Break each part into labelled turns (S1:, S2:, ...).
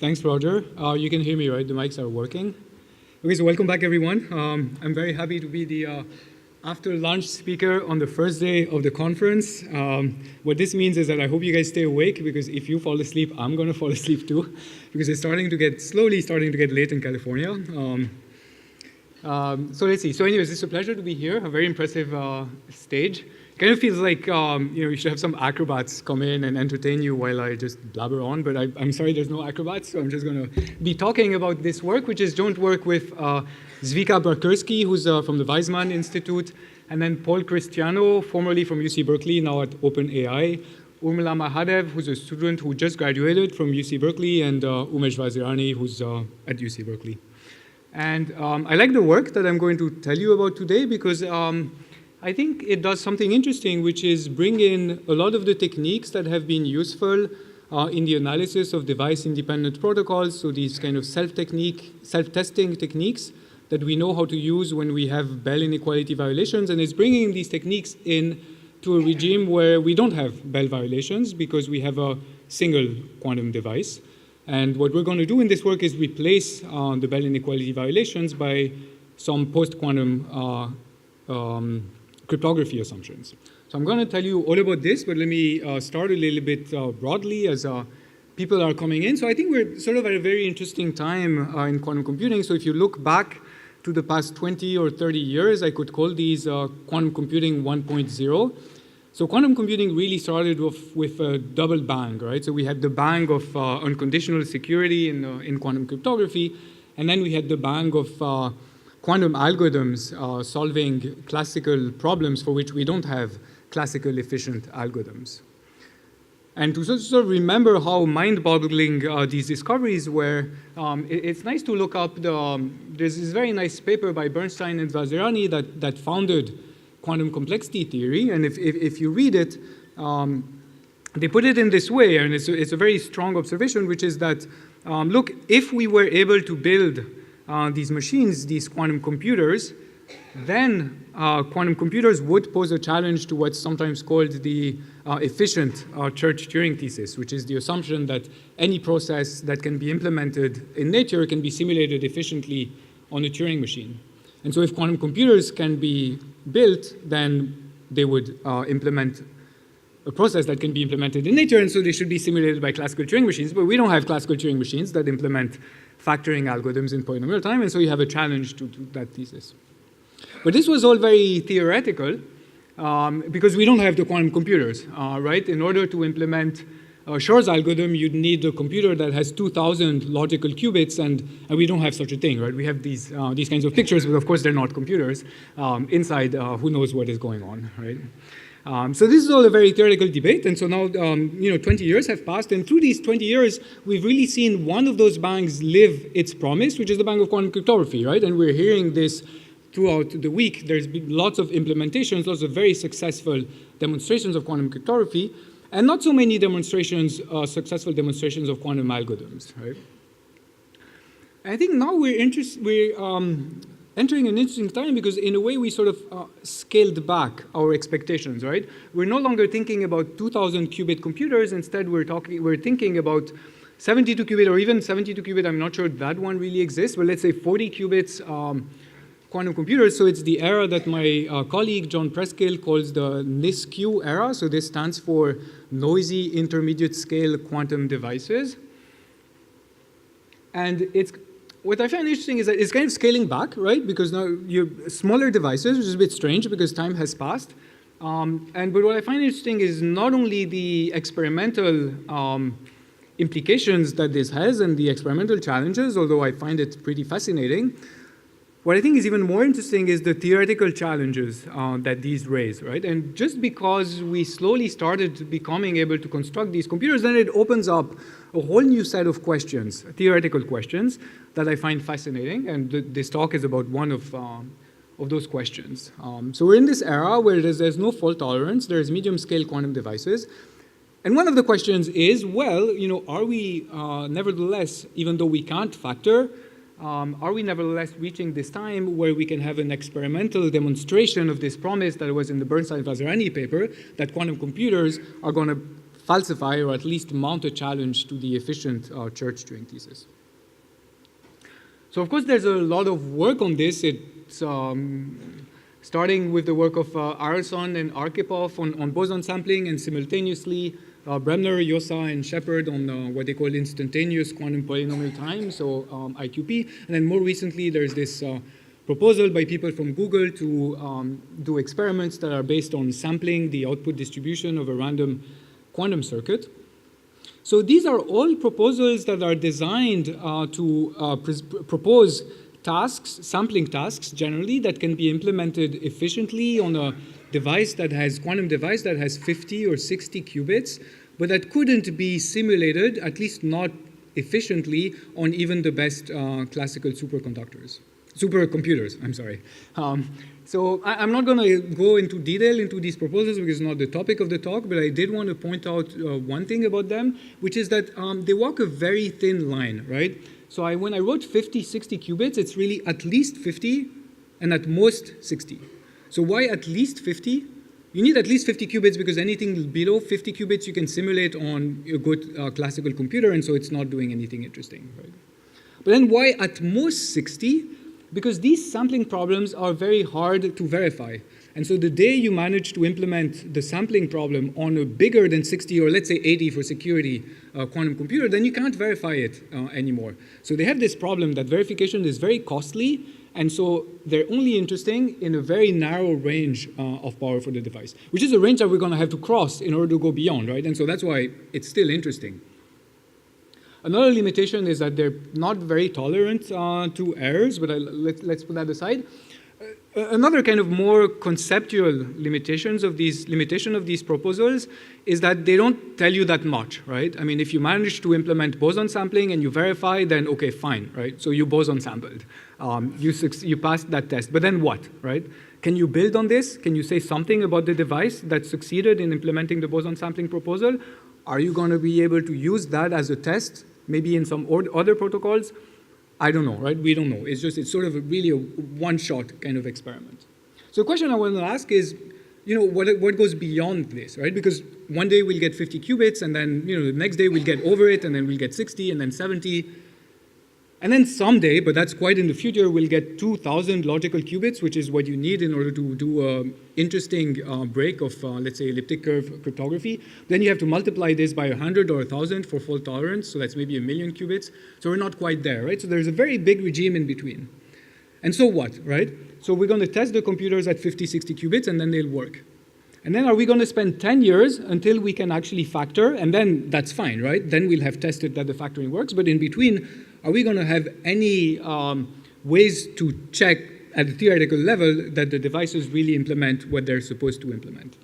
S1: Thanks, Roger. You can hear me, right? The mics are working. Okay, so welcome back, everyone. I'm very happy to be the after-lunch speaker on the first day of the conference. What this means is that I hope you guys stay awake, because if you fall asleep, I'm going to fall asleep too, because it's slowly starting to get late in California. So let's see. So anyways, it's a pleasure to be here. A very impressive stage. Kind of feels like you should have some acrobats come in and entertain you while I just blabber on, but I'm sorry there's no acrobats, so I'm just going to be talking about this work, which is joint work with Zvika Barkersky, who's from the Weizmann Institute, and then Paul Cristiano, formerly from UC Berkeley, now at OpenAI, Urmila Mahadev, who's a student who just graduated from UC Berkeley, and Umesh Vazirani, who's at UC Berkeley. And I like the work that I'm going to tell you about today because I think it does something interesting, which is bring in a lot of the techniques that have been useful in the analysis of device-independent protocols, so these kind of self-testing techniques that we know how to use when we have Bell inequality violations, and it's bringing these techniques in to a regime where we don't have Bell violations because we have a single quantum device. And what we're going to do in this work is replace the Bell inequality violations by some post-quantum cryptography assumptions. So I'm going to tell you all about this, but let me start a little bit broadly as people are coming in. So I think we're sort of at a very interesting time in quantum computing. So if you look back to the past 20 or 30 years, I could call these quantum computing 1.0. So quantum computing really started with a double bang, right? So we had the bang of unconditional security in quantum cryptography, and then we had the bang of quantum algorithms solving classical problems for which we don't have classical efficient algorithms. And to sort of remember how mind-boggling these discoveries were, it's nice to look up there's this very nice paper by Bernstein and Vazirani that founded quantum complexity theory. And if you read it, they put it in this way, and it's a very strong observation, which is that, look, if we were able to build these machines, these quantum computers, then quantum computers would pose a challenge to what's sometimes called the efficient Church-Turing thesis, which is the assumption that any process that can be implemented in nature can be simulated efficiently on a Turing machine. And so if quantum computers can be built, then they would implement a process that can be implemented in nature, and so they should be simulated by classical Turing machines, but we don't have classical Turing machines that implement factoring algorithms in polynomial time, and so you have a challenge to that thesis. But this was all very theoretical because we don't have the quantum computers, right? In order to implement Shor's algorithm, you'd need a computer that has 2,000 logical qubits, and we don't have such a thing, right? We have these kinds of pictures, but of course they're not computers. Inside, who knows what is going on, right? So this is all a very theoretical debate, and so now 20 years have passed, and through these 20 years, we've really seen one of those bangs live its promise, which is the bang of quantum cryptography, right? And we're hearing this throughout the week. There's been lots of implementations, lots of very successful demonstrations of quantum cryptography, and not so many successful demonstrations of quantum algorithms, right? I think now we're entering an interesting time because in a way we sort of scaled back our expectations, right? We're no longer thinking about 2,000 qubit computers. Instead, we're thinking about 72 qubit or even 72 qubit. I'm not sure that one really exists, but let's say 40 qubits quantum computers. So it's the era that my colleague John Preskill calls the NISQ era. So this stands for Noisy Intermediate Scale Quantum Devices. And what I find interesting is that it's kind of scaling back, right? Because now you have smaller devices, which is a bit strange because time has passed. But what I find interesting is not only the experimental implications that this has and the experimental challenges, although I find it pretty fascinating. What I think is even more interesting is the theoretical challenges that these raise, right? And just because we slowly started becoming able to construct these computers, then it opens up a whole new set of questions, theoretical questions, that I find fascinating. And this talk is about one of those questions. So we're in this era where there's no fault tolerance. There's medium-scale quantum devices. And one of the questions is, well, are we nevertheless, even though we can't factor, are we nevertheless reaching this time where we can have an experimental demonstration of this promise that was in the Bernstein-Vazirani paper, that quantum computers are going to falsify or at least mount a challenge to the efficient church Turing thesis. So of course there's a lot of work on this. It's starting with the work of Arason and Arkhipov on boson sampling, and simultaneously Bremner, Yossa, and Shepard on what they call instantaneous quantum polynomial time, so IQP. And then more recently there's this proposal by people from Google to do experiments that are based on sampling the output distribution of a random quantum circuit. So these are all proposals that are designed to propose tasks, sampling tasks generally, that can be implemented efficiently on a device that has, quantum device that has 50 or 60 qubits, but that couldn't be simulated, at least not efficiently, on even the best classical supercomputers, I'm sorry. So I'm not going to go into detail into these proposals because it's not the topic of the talk, but I did want to point out one thing about them, which is that they walk a very thin line, right? So when I wrote 50, 60 qubits, it's really at least 50 and at most 60. So why at least 50? You need at least 50 qubits because anything below 50 qubits you can simulate on a good classical computer, and so it's not doing anything interesting, right? But then why at most 60? Because these sampling problems are very hard to verify. And so the day you manage to implement the sampling problem on a bigger than 60, or let's say 80 for security, quantum computer, then you can't verify it anymore. So they have this problem that verification is very costly, and so they're only interesting in a very narrow range of power for the device, which is a range that we're going to have to cross in order to go beyond, right? And so that's why it's still interesting. Another limitation is that they're not very tolerant to errors, but let's put that aside. Another kind of more conceptual limitation of these proposals is that they don't tell you that much, right? I mean, if you manage to implement boson sampling and you verify, then okay, fine, right? So you boson sampled. You passed that test, but then what, right? Can you build on this? Can you say something about the device that succeeded in implementing the boson sampling proposal? Are you going to be able to use that as a test, maybe in some other protocols? I don't know, right? We don't know. It's sort of really a one-shot kind of experiment. So the question I want to ask is, what goes beyond this, right? Because one day we'll get 50 qubits, and then, the next day we'll get over it, and then we'll get 60, and then 70. And then someday, but that's quite in the future, we'll get 2,000 logical qubits, which is what you need in order to do an interesting break of, let's say, elliptic curve cryptography. Then you have to multiply this by 100 or 1,000 for fault tolerance, so that's maybe 1,000,000 qubits. So we're not quite there, right? So there's a very big regime in between. And so what, right? So we're going to test the computers at 50, 60 qubits, and then they'll work. And then are we going to spend 10 years until we can actually factor? And then that's fine, right? Then we'll have tested that the factoring works. But in between, are we going to have any ways to check at the theoretical level that the devices really implement what they're supposed to implement?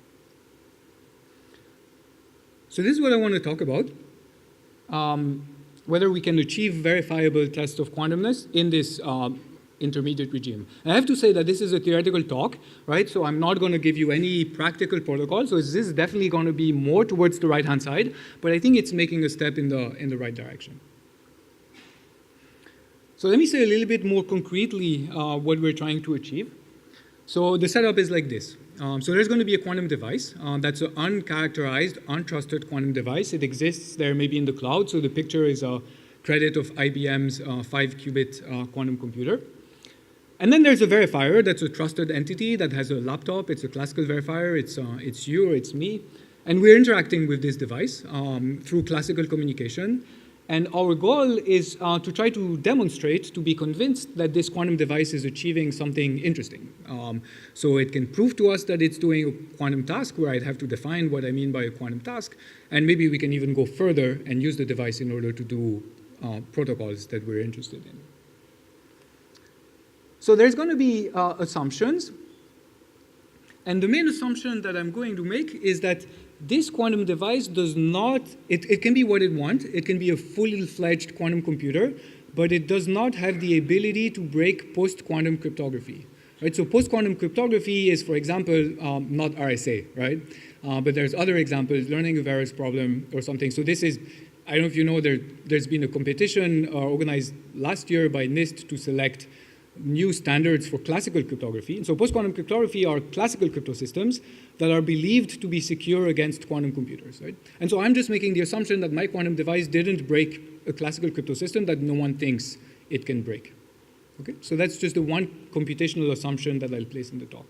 S1: So this is what I want to talk about. Whether we can achieve verifiable tests of quantumness in this intermediate regime. And I have to say that this is a theoretical talk, right? So I'm not going to give you any practical protocol. So this is definitely going to be more towards the right-hand side, but I think it's making a step in the right direction. So let me say a little bit more concretely what we're trying to achieve. So the setup is like this. So there's going to be a quantum device that's an uncharacterized, untrusted quantum device. It exists there maybe in the cloud. So the picture is a credit of IBM's 5-qubit quantum computer. And then there's a verifier that's a trusted entity that has a laptop. It's a classical verifier. It's you or it's me. And we're interacting with this device through classical communication. And our goal is to try to demonstrate, to be convinced that this quantum device is achieving something interesting. So it can prove to us that it's doing a quantum task, where I'd have to define what I mean by a quantum task. And maybe we can even go further and use the device in order to do protocols that we're interested in. So there's going to be assumptions. And the main assumption that I'm going to make is that this quantum device does not, it can be what it wants. It can be a fully-fledged quantum computer, but it does not have the ability to break post-quantum cryptography. Right? So post-quantum cryptography is, for example, not RSA, right? But there's other examples, learning of errors problem or something. So this is, I don't know if you know, there's been a competition organized last year by NIST to select new standards for classical cryptography. And so post-quantum cryptography are classical crypto systems that are believed to be secure against quantum computers, right? And so I'm just making the assumption that my quantum device didn't break a classical crypto system that no one thinks it can break. Okay? So that's just the one computational assumption that I'll place in the talk.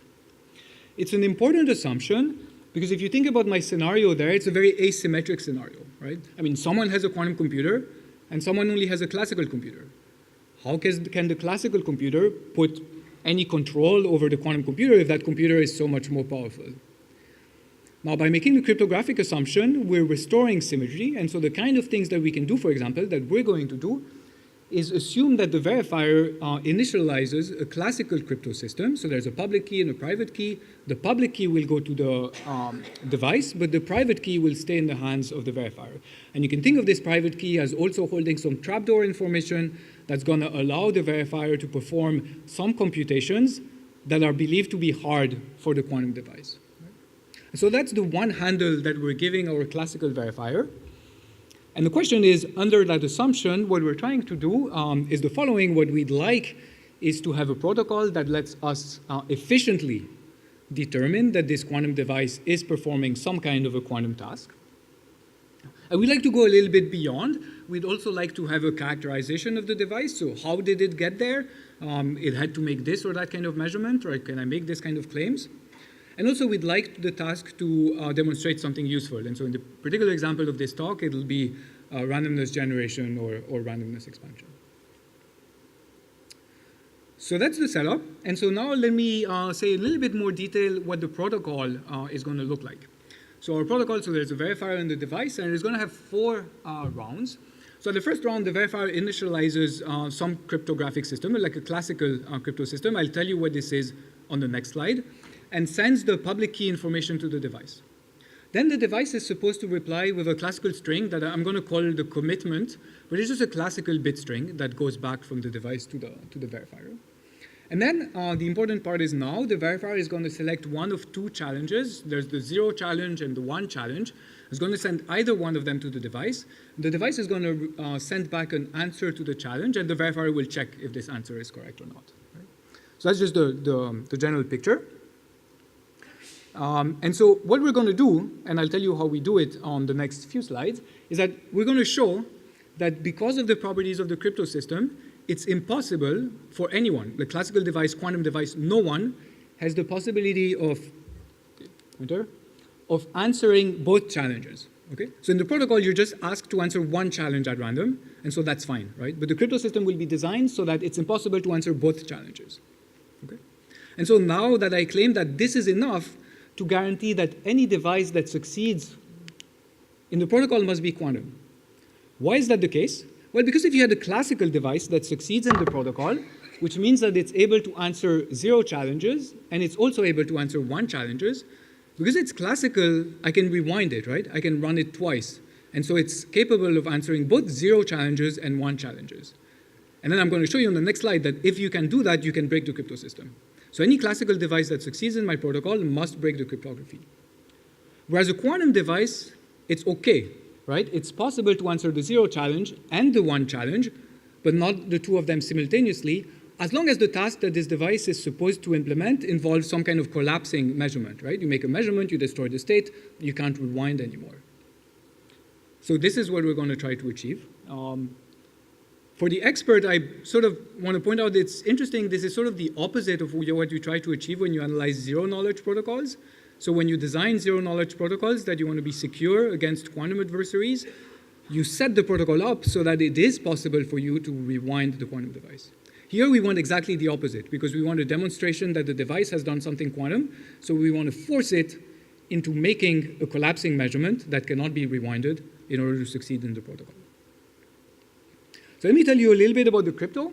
S1: It's an important assumption because if you think about my scenario there, it's a very asymmetric scenario, right? I mean, someone has a quantum computer and someone only has a classical computer. How can the classical computer put any control over the quantum computer if that computer is so much more powerful? Now, by making the cryptographic assumption, we're restoring symmetry. And so the kind of things that we can do, for example, that we're going to do is assume that the verifier initializes a classical crypto system. So there's a public key and a private key. The public key will go to the device, but the private key will stay in the hands of the verifier. And you can think of this private key as also holding some trapdoor information that's going to allow the verifier to perform some computations that are believed to be hard for the quantum device. So that's the one handle that we're giving our classical verifier. And the question is, under that assumption, what we're trying to do is the following. What we'd like is to have a protocol that lets us efficiently determine that this quantum device is performing some kind of a quantum task. And we'd like to go a little bit beyond. We'd also like to have a characterization of the device. So how did it get there? It had to make this or that kind of measurement, or can I make this kind of claims? And also, we'd like the task to demonstrate something useful. And so in the particular example of this talk, it'll be randomness generation or randomness expansion. So that's the setup. And so now let me say a little bit more detail what the protocol is going to look like. So our protocol, so there's a verifier in the device, and it's going to have 4 rounds. So the first round, the verifier initializes some cryptographic system, like a classical crypto system. I'll tell you what this is on the next slide, and sends the public key information to the device. Then the device is supposed to reply with a classical string that I'm going to call the commitment, but it's just a classical bit string that goes back from the device to the verifier. And then the important part is now the verifier is going to select one of 2 challenges. There's the 0 challenge and the 1 challenge. It's going to send either one of them to the device. The device is going to send back an answer to the challenge, and the verifier will check if this answer is correct or not. Right? So that's just the general picture. And so what we're going to do, and I'll tell you how we do it on the next few slides, is that we're going to show that because of the properties of the crypto system, it's impossible for anyone, the classical device, quantum device, no one has the possibility of answering both challenges. Okay? So in the protocol, you're just asked to answer one challenge at random, and so that's fine, right? But the crypto system will be designed so that it's impossible to answer both challenges. Okay? And so now that I claim that this is enough to guarantee that any device that succeeds in the protocol must be quantum. Why is that the case? Well, because if you had a classical device that succeeds in the protocol, which means that it's able to answer 0 challenges, and it's also able to answer 1 challenges, because it's classical, I can rewind it, right? I can run it twice. And so it's capable of answering both 0 challenges and 1 challenges. And then I'm going to show you on the next slide that if you can do that, you can break the crypto system. So any classical device that succeeds in my protocol must break the cryptography. Whereas a quantum device, it's okay, right? It's possible to answer the 0 challenge and the 1 challenge, but not the 2 of them simultaneously, as long as the task that this device is supposed to implement involves some kind of collapsing measurement, right? You make a measurement, you destroy the state, you can't rewind anymore. So this is what we're going to try to achieve. For the expert, I sort of want to point out that it's interesting. This is sort of the opposite of what you try to achieve when you analyze zero-knowledge protocols. So when you design zero-knowledge protocols that you want to be secure against quantum adversaries, you set the protocol up so that it is possible for you to rewind the quantum device. Here we want exactly the opposite, because we want a demonstration that the device has done something quantum, so we want to force it into making a collapsing measurement that cannot be rewinded in order to succeed in the protocol. So let me tell you a little bit about the crypto.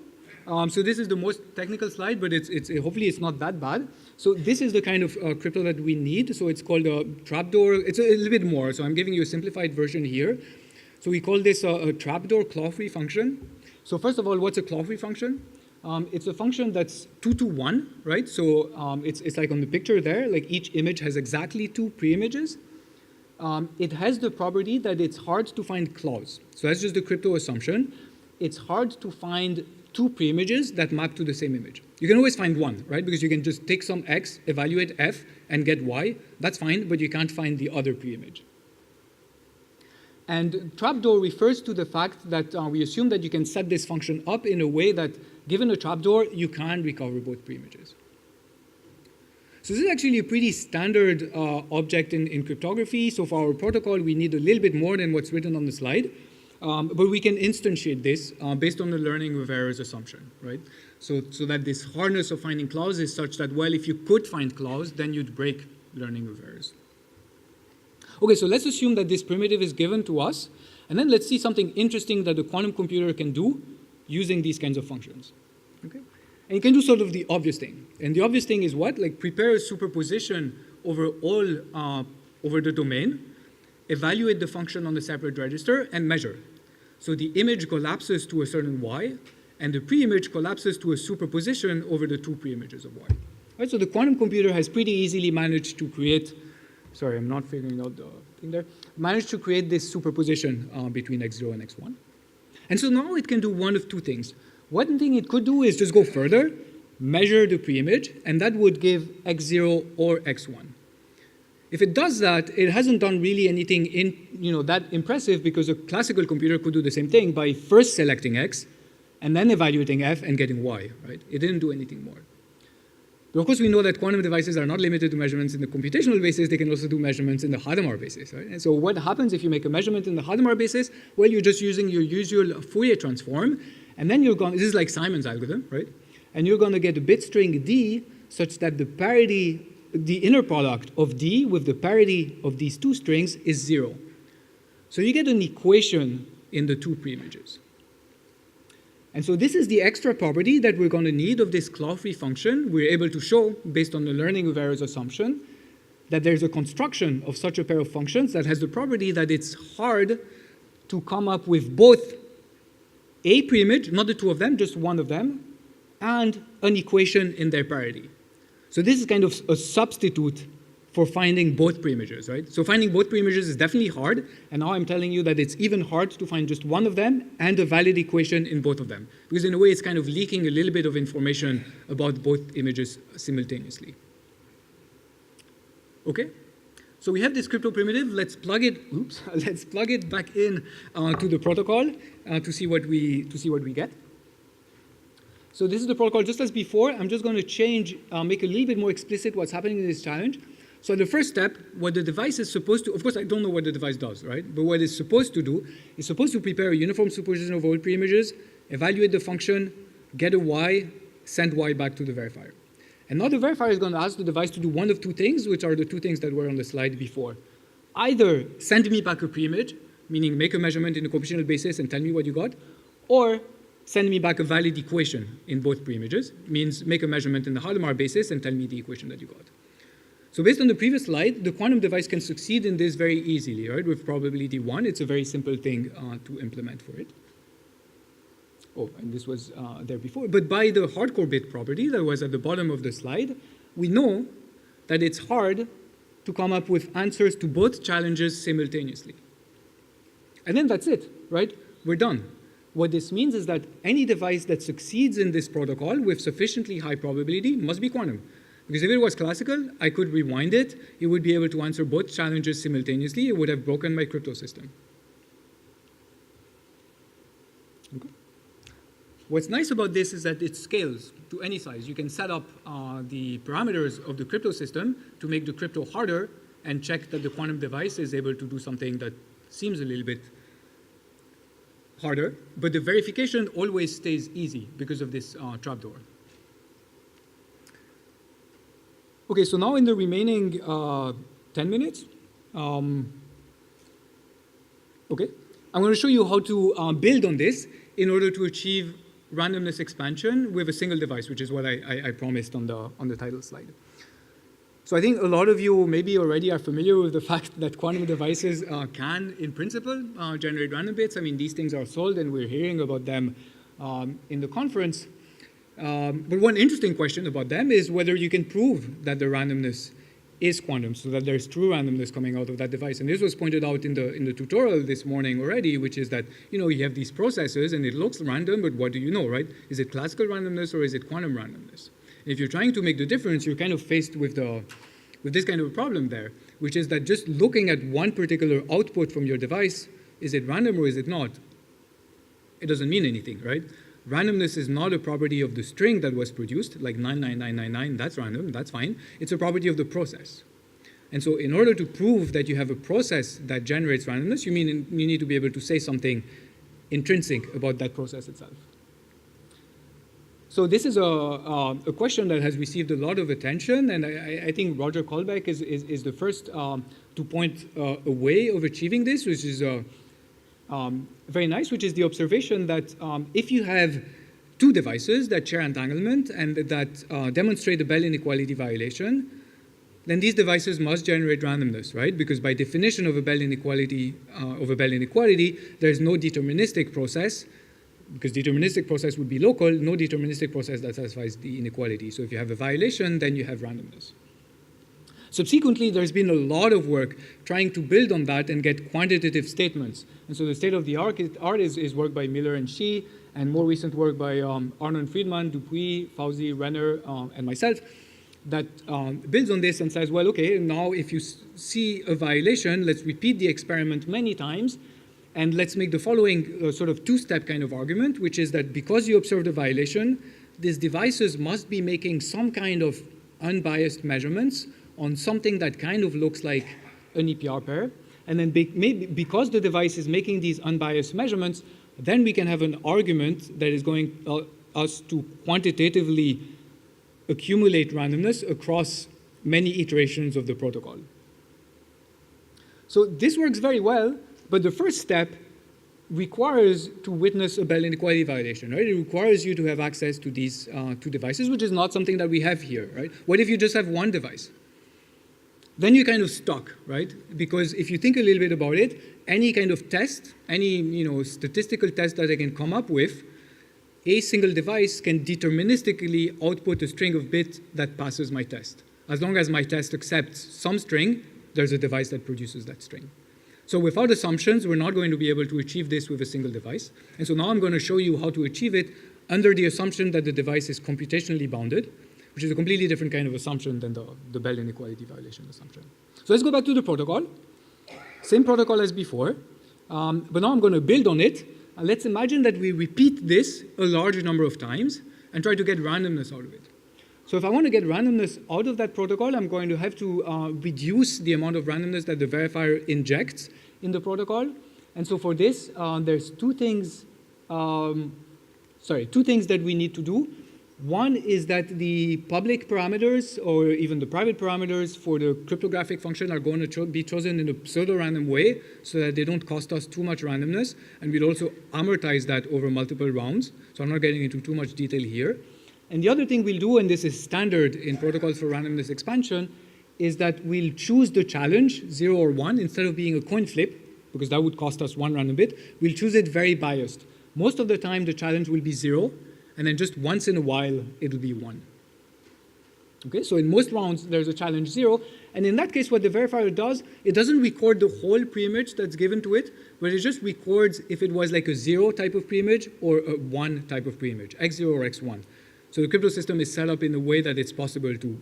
S1: So this is the most technical slide, but hopefully it's not that bad. So this is the kind of crypto that we need. So it's called a trapdoor. It's a little bit more. So I'm giving you a simplified version here. So we call this a trapdoor claw-free function. So first of all, what's a claw-free function? It's a function that's 2 to 1, right? So it's like on the picture there, like each image has exactly 2 pre-images. It has the property that it's hard to find claws. So that's just the crypto assumption. It's hard to find two preimages that map to the same image. You can always find one, right? Because you can just take some x, evaluate f, and get y. That's fine, but you can't find the other preimage. And trapdoor refers to the fact that we assume that you can set this function up in a way that, given a trapdoor, you can recover both preimages. So this is actually a pretty standard object in cryptography. So for our protocol, we need a little bit more than what's written on the slide. But we can instantiate this based on the learning with errors assumption, right? So that this hardness of finding clause is such that, well, if you could find clause, then you'd break learning with errors. Okay, so let's assume that this primitive is given to us, and then let's see something interesting that the quantum computer can do using these kinds of functions. Okay? And you can do sort of the obvious thing. And the obvious thing is what? Like prepare a superposition over all, over the domain, evaluate the function on the separate register, and measure. So the image collapses to a certain y, and the preimage collapses to a superposition over the two preimages of y. Right, so the quantum computer has pretty easily managed to create, sorry, I'm not figuring out the thing there, managed to create this superposition between x0 and x1. And so now it can do one of two things. One thing it could do is just go further, measure the preimage, and that would give x0 or x1. If it does that, it hasn't done really anything that impressive, because a classical computer could do the same thing by first selecting x and then evaluating f and getting y, right? It didn't do anything more. But of course, we know that quantum devices are not limited to measurements in the computational basis. They can also do measurements in the Hadamard basis, right? And so what happens if you make a measurement in the Hadamard basis? Well, you're just using your usual Fourier transform, and then you're going, this is like Simon's algorithm, right? And you're going to get a bit string D such that the parity, the inner product of D with the parity of these two strings is 0. So you get an equation in the two preimages. And so this is the extra property that we're going to need of this claw-free function. We're able to show, based on the learning with errors assumption, that there's a construction of such a pair of functions that has the property that it's hard to come up with both a preimage, not the two of them, just one of them, and an equation in their parity. So this is kind of a substitute for finding both preimages, right? So finding both preimages is definitely hard, and now I'm telling you that it's even hard to find just one of them and a valid equation in both of them. Because in a way, it's kind of leaking a little bit of information about both images simultaneously. Okay? So we have this crypto primitive. Let's plug it, let's plug it back in to the protocol to see what we get. So this is the protocol just as before. I'm just going to change, make a little bit more explicit what's happening in this challenge. So the first step, what the device is supposed to, of course I don't know what the device does, right? But what it's supposed to do, is supposed to prepare a uniform superposition of all preimages, evaluate the function, get a y, send y back to the verifier. And now the verifier is going to ask the device to do one of two things, which are the two things that were on the slide before. Either send me back a preimage, meaning make a measurement in a computational basis and tell me what you got, or send me back a valid equation in both preimages, means make a measurement in the Hadamard basis and tell me the equation that you got. So based on the previous slide, the quantum device can succeed in this very easily, right? With probability 1, it's a very simple thing to implement for it. Oh, and this was there before. But by the hardcore bit property that was at the bottom of the slide, we know that it's hard to come up with answers to both challenges simultaneously. And then that's it, right? We're done. What this means is that any device that succeeds in this protocol with sufficiently high probability must be quantum. Because if it was classical, I could rewind it. It would be able to answer both challenges simultaneously. It would have broken my crypto system. Okay. What's nice about this is that it scales to any size. You can set up the parameters of the crypto system to make the crypto harder and check that the quantum device is able to do something that seems a little bit harder. But the verification always stays easy because of this trapdoor. Okay, so now in the remaining 10 minutes, I'm going to show you how to build on this in order to achieve randomness expansion with a single device, which is what I promised on the title slide. So I think a lot of you maybe already are familiar with the fact that quantum devices can, in principle, generate random bits. I mean, these things are sold, and we're hearing about them in the conference. But one interesting question about them is whether you can prove that the randomness is quantum, so that there's true randomness coming out of that device. And this was pointed out in the tutorial this morning already, which is that, you have these processes and it looks random, but what do you know, right? Is it classical randomness or is it quantum randomness? And if you're trying to make the difference, you're kind of faced with this kind of a problem there, which is that just looking at one particular output from your device, is it random or is it not? It doesn't mean anything, right? Randomness is not a property of the string that was produced, like 99999, that's random, that's fine. It's a property of the process. And so in order to prove that you have a process that generates randomness, you need to be able to say something intrinsic about that process itself. So this is a question that has received a lot of attention, and I think Roger Kolbeck is the first to point a way of achieving this, which is very nice, which is the observation that if you have two devices that share entanglement and that demonstrate a Bell inequality violation, then these devices must generate randomness, right? Because by definition of a Bell inequality, there's no deterministic process, because deterministic process would be local, no deterministic process that satisfies the inequality. So if you have a violation, then you have randomness. Subsequently, there's been a lot of work trying to build on that and get quantitative statements. And so the state of the art is work by Miller and Shi, and more recent work by Arnon Friedman, Dupuis, Fauzi, Renner, and myself, that builds on this and says, well, okay, now if you see a violation, let's repeat the experiment many times, and let's make the following sort of two-step kind of argument, which is that because you observed a violation, these devices must be making some kind of unbiased measurements on something that kind of looks like an EPR pair. And then maybe because the device is making these unbiased measurements, then we can have an argument that is going us to quantitatively accumulate randomness across many iterations of the protocol. So this works very well, but the first step requires to witness a Bell inequality violation, right? It requires you to have access to these two devices, which is not something that we have here, right? What if you just have one device? Then you're kind of stuck, right? Because if you think a little bit about it, any kind of test, any statistical test that I can come up with, a single device can deterministically output a string of bits that passes my test. As long as my test accepts some string, there's a device that produces that string. So without assumptions, we're not going to be able to achieve this with a single device. And so now I'm going to show you how to achieve it under the assumption that the device is computationally bounded, which is a completely different kind of assumption than the Bell inequality violation assumption. So let's go back to the protocol. Same protocol as before, but now I'm going to build on it. And let's imagine that we repeat this a large number of times and try to get randomness out of it. So if I want to get randomness out of that protocol, I'm going to have to reduce the amount of randomness that the verifier injects in the protocol. And so for this, there's two things that we need to do. One is that the public parameters or even the private parameters for the cryptographic function are going to be chosen in a pseudo-random way so that they don't cost us too much randomness, and we'll also amortize that over multiple rounds. So I'm not getting into too much detail here. And the other thing we'll do, and this is standard in protocols for randomness expansion, is that we'll choose the challenge, 0 or 1, instead of being a coin flip, because that would cost us one random bit. We'll choose it very biased. Most of the time, the challenge will be 0, and then just once in a while, it'll be 1. Okay, so in most rounds, there's a challenge 0, and in that case, what the verifier does, it doesn't record the whole preimage that's given to it, but it just records if it was like a 0 type of preimage or a 1 type of preimage, x0 or x1. So the crypto system is set up in a way that it's possible to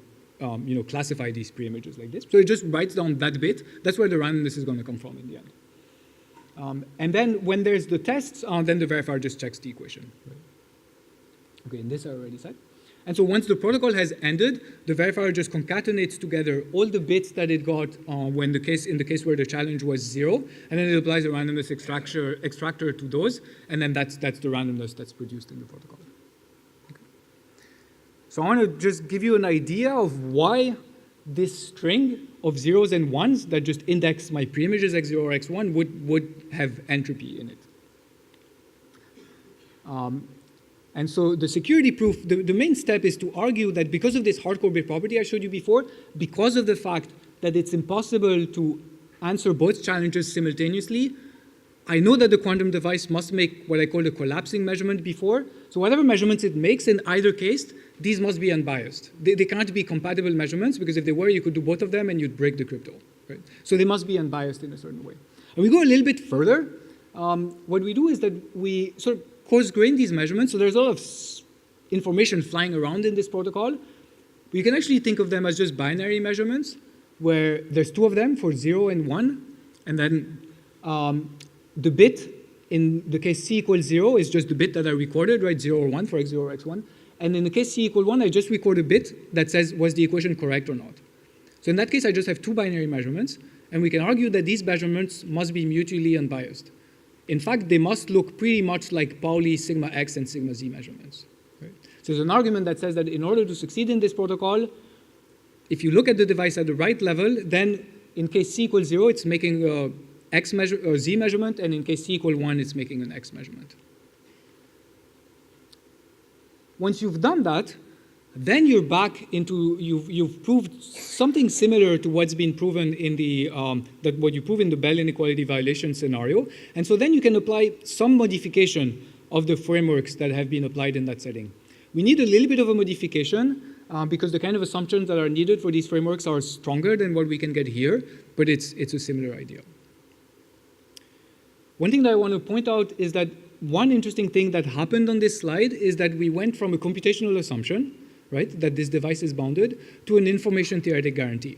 S1: classify these preimages like this. So it just writes down that bit. That's where the randomness is going to come from in the end. And then when there's the tests, then the verifier just checks the equation. Right? Okay, and this I already said. And so once the protocol has ended, the verifier just concatenates together all the bits that it got in the case where the challenge was 0, and then it applies a randomness extractor to those, and then that's the randomness that's produced in the protocol. So I want to just give you an idea of why this string of zeros and ones that just index my preimages x0 or x1 would have entropy in it. And so the security proof, the main step is to argue that because of this hardcore bit property I showed you before, because of the fact that it's impossible to answer both challenges simultaneously, I know that the quantum device must make what I call the collapsing measurement before. So whatever measurements it makes in either case, these must be unbiased. They can't be compatible measurements, because if they were, you could do both of them and you'd break the crypto. Right? So they must be unbiased in a certain way. And we go a little bit further. What we do is that we sort of coarse-grain these measurements. So there's a lot of information flying around in this protocol. We can actually think of them as just binary measurements, where there's two of them for 0 and 1. And then the bit in the case c equals 0 is just the bit that I recorded, right, 0 or 1 for x0 or x1. And in the case c equal 1, I just record a bit that says, was the equation correct or not? So in that case, I just have two binary measurements. And we can argue that these measurements must be mutually unbiased. In fact, they must look pretty much like Pauli sigma x and sigma z measurements. Right? So there's an argument that says that in order to succeed in this protocol, if you look at the device at the right level, then in case c equals 0, it's making a z measurement, and in case c equals 1, it's making an x measurement. Once you've done that, then you're back into, you've proved something similar to what's been proven in the, what you prove in the Bell inequality violation scenario. And so then you can apply some modification of the frameworks that have been applied in that setting. We need a little bit of a modification because the kind of assumptions that are needed for these frameworks are stronger than what we can get here, but it's a similar idea. One thing that I want to point out is that one interesting thing that happened on this slide is that we went from a computational assumption, right, that this device is bounded, to an information theoretic guarantee.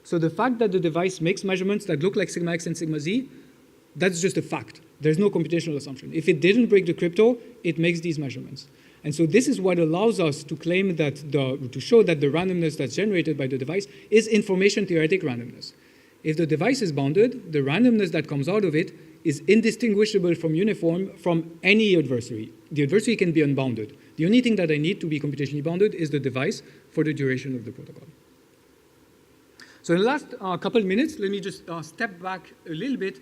S1: So the fact that the device makes measurements that look like sigma x and sigma z, that's just a fact. There's no computational assumption. If it didn't break the crypto, it makes these measurements. And so this is what allows us to claim that to show that the randomness that's generated by the device is information theoretic randomness. If the device is bounded, the randomness that comes out of it is indistinguishable from uniform from any adversary. The adversary can be unbounded. The only thing that I need to be computationally bounded is the device for the duration of the protocol. So in the last couple minutes, let me just step back a little bit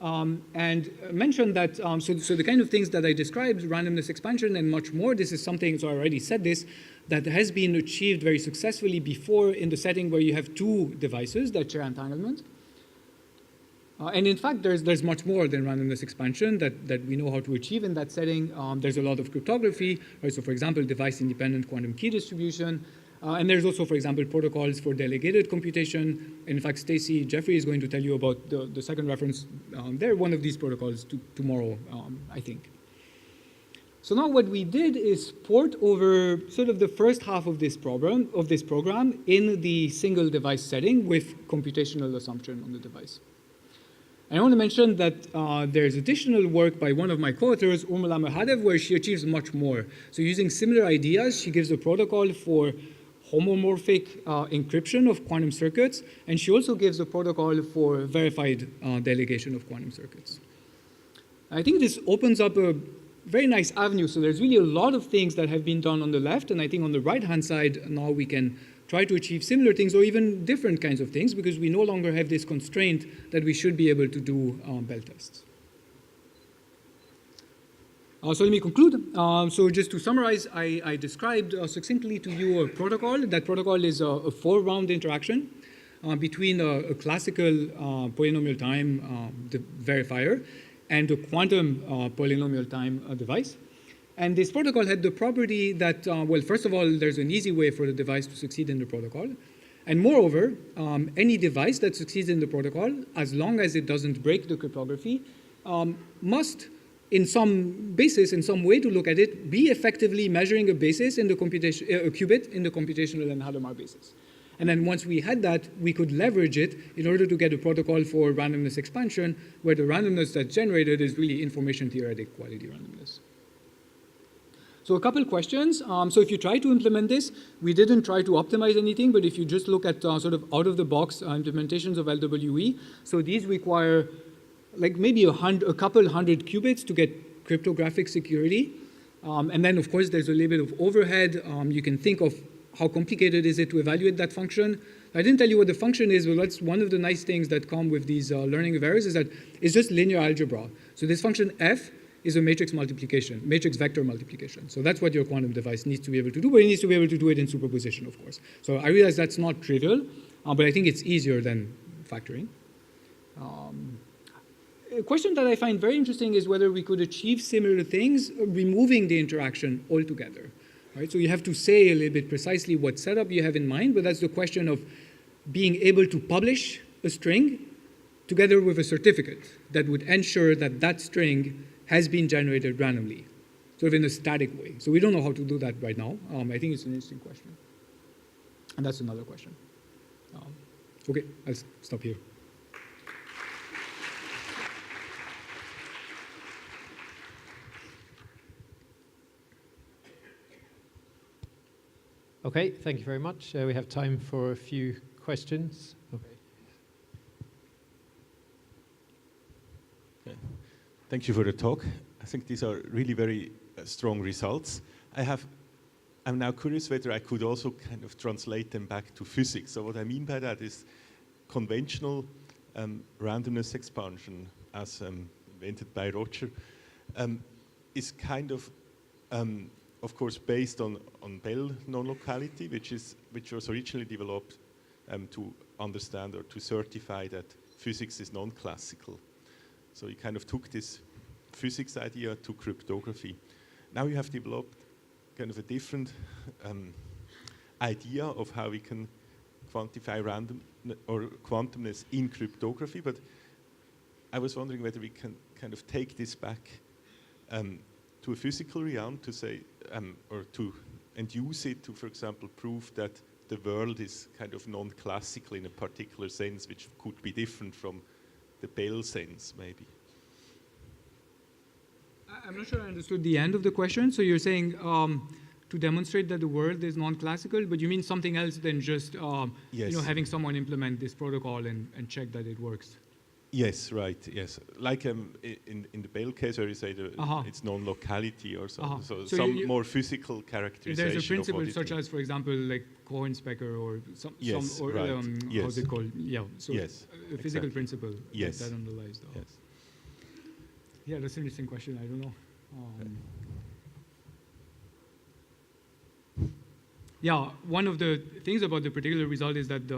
S1: and mention that, so the kind of things that I described, randomness expansion and much more, this is something, so I already said this, that has been achieved very successfully before in the setting where you have two devices that share entanglement. And in fact, there's much more than randomness expansion that we know how to achieve in that setting. There's a lot of cryptography, right? So for example, device-independent quantum key distribution. And there's also, for example, protocols for delegated computation. In fact, Stacy Jeffrey is going to tell you about the second reference there, one of these protocols tomorrow, I think. So now what we did is port over sort of the first half of this program in the single device setting with computational assumption on the device. And I want to mention that there's additional work by one of my co-authors, Urmila Mahadev, where she achieves much more. So using similar ideas, she gives a protocol for homomorphic encryption of quantum circuits, and she also gives a protocol for verified delegation of quantum circuits. I think this opens up a very nice avenue. So there's really a lot of things that have been done on the left, and I think on the right-hand side, now we can try to achieve similar things or even different kinds of things because we no longer have this constraint that we should be able to do Bell tests. So let me conclude. So just to summarize, I described succinctly to you a protocol. That protocol is a 4-round interaction between a classical polynomial time verifier and a quantum polynomial time device. And this protocol had the property that, well, first of all, there's an easy way for the device to succeed in the protocol. And moreover, any device that succeeds in the protocol, as long as it doesn't break the cryptography, must, in some basis, in some way to look at it, be effectively measuring a basis in the computation, a qubit in the computational and Hadamard basis. And then once we had that, we could leverage it in order to get a protocol for randomness expansion, where the randomness that's generated is really information theoretic quality randomness. So a couple questions. So if you try to implement this, we didn't try to optimize anything, but if you just look at sort of out-of-the-box implementations of LWE, so these require like maybe a couple hundred qubits to get cryptographic security. And then, of course, there's a little bit of overhead. You can think of how complicated is it to evaluate that function. I didn't tell you what the function is, but that's one of the nice things that come with these learning of errors is that it's just linear algebra. So this function f is a matrix multiplication, matrix vector multiplication. So that's what your quantum device needs to be able to do, but it needs to be able to do it in superposition, of course. So I realize that's not trivial, but I think it's easier than factoring. A question that I find very interesting is whether we could achieve similar things removing the interaction altogether. right? So you have to say a little bit precisely what setup you have in mind, but that's the question of being able to publish a string together with a certificate that would ensure that that string has been generated randomly, sort of in a static way. So we don't know how to do that right now. I think it's an interesting question. And that's another question. Okay, I'll stop here.
S2: Okay, thank you very much. We have time for a few questions. Okay.
S3: Thank you for the talk. I think these are really very strong results. I'm now curious whether I could also kind of translate them back to physics. So what I mean by that is conventional randomness expansion, as invented by Roger, is kind of course, based on Bell non-locality, which was originally developed to understand or to certify that physics is non-classical. So you kind of took this physics idea to cryptography. Now you have developed kind of a different idea of how we can quantify random or quantumness in cryptography, but I was wondering whether we can kind of take this back to a physical realm to say, and use it to, for example, prove that the world is kind of non-classical in a particular sense, which could be different from the Bell sense, maybe.
S1: I'm not sure I understood the end of the question. So you're saying to demonstrate that the world is non-classical, but you mean something else than just
S3: yes.
S1: Having someone implement this protocol and check that it works?
S3: Yes, right, yes. Like in the Bell case where you say it's non-locality or something, so some more physical characterization.
S1: There's a principle such as, for example, like Cohen-Specker or
S3: yes, right. Yes.
S1: How's it called? Yeah, so
S3: yes,
S1: a physical principle
S3: yes.
S1: that underlies that.
S3: Yes.
S1: Yeah, that's an interesting question. I don't know. Yeah, one of the things about the particular result is that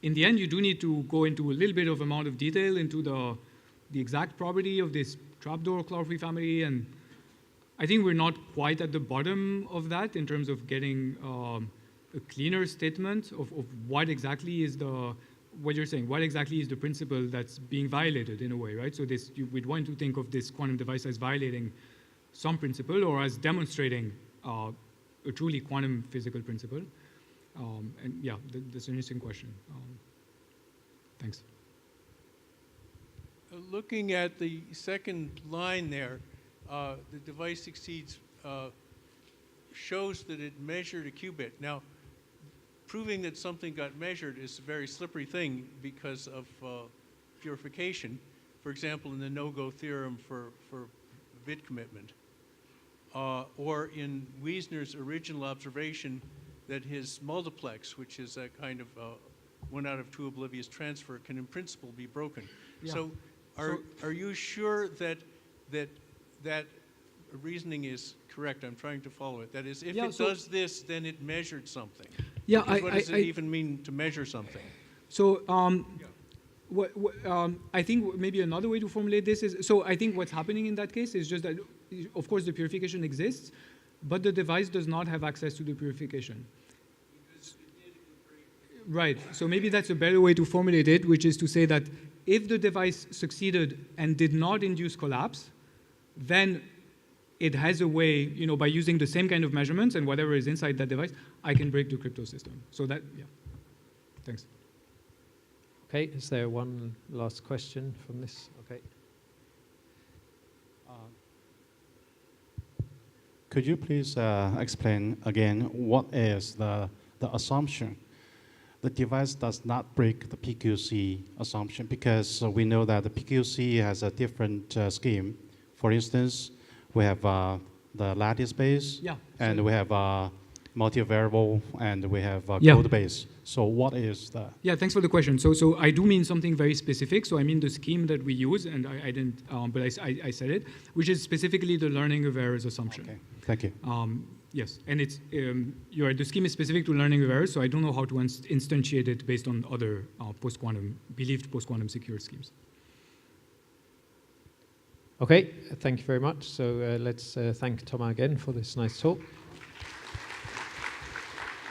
S1: in the end, you do need to go into a little bit of amount of detail into the exact property of this trapdoor Cloud-free family, and I think we're not quite at the bottom of that in terms of getting a cleaner statement of what exactly is what you're saying, what exactly is the principle that's being violated in a way, right? So we'd want to think of this quantum device as violating some principle or as demonstrating a truly quantum physical principle. And yeah, that's an interesting question. Thanks.
S4: Looking at the second line there, the device succeeds shows that it measured a qubit. Now, proving that something got measured is a very slippery thing because of purification. For example, in the no-go theorem for bit commitment, or in Wiesner's original observation that his multiplex, which is a kind of 1 out of 2 oblivious transfer, can in principle be broken. Yeah. So, are you sure that reasoning is correct? I'm trying to follow it. That is, if it does this, then it measured something.
S1: Yeah,
S4: what does it even mean to measure something?
S1: So, I think maybe another way to formulate this is, so I think what's happening in that case is just that, of course, the purification exists, but the device does not have access to the purification. Right, so maybe that's a better way to formulate it, which is to say that if the device succeeded and did not induce collapse, then it has a way, by using the same kind of measurements and whatever is inside that device, I can break the crypto system. So that, yeah. Thanks.
S2: Okay, is there one last question from this? Okay.
S5: Could you please explain again what is the assumption? The device does not break the PQC assumption because we know that the PQC has a different scheme. For instance, we have the lattice base, and we have multivariable, and we have code base. So what is that?
S1: Yeah, thanks for the question. So I do mean something very specific. So I mean the scheme that we use, and I didn't, but I said it, which is specifically the learning of errors assumption.
S5: Okay, thank you.
S1: Yes, and it's the scheme is specific to learning of errors, so I don't know how to instantiate it based on other believed post-quantum secure schemes.
S2: Okay, thank you very much. So let's thank Thomas again for this nice talk.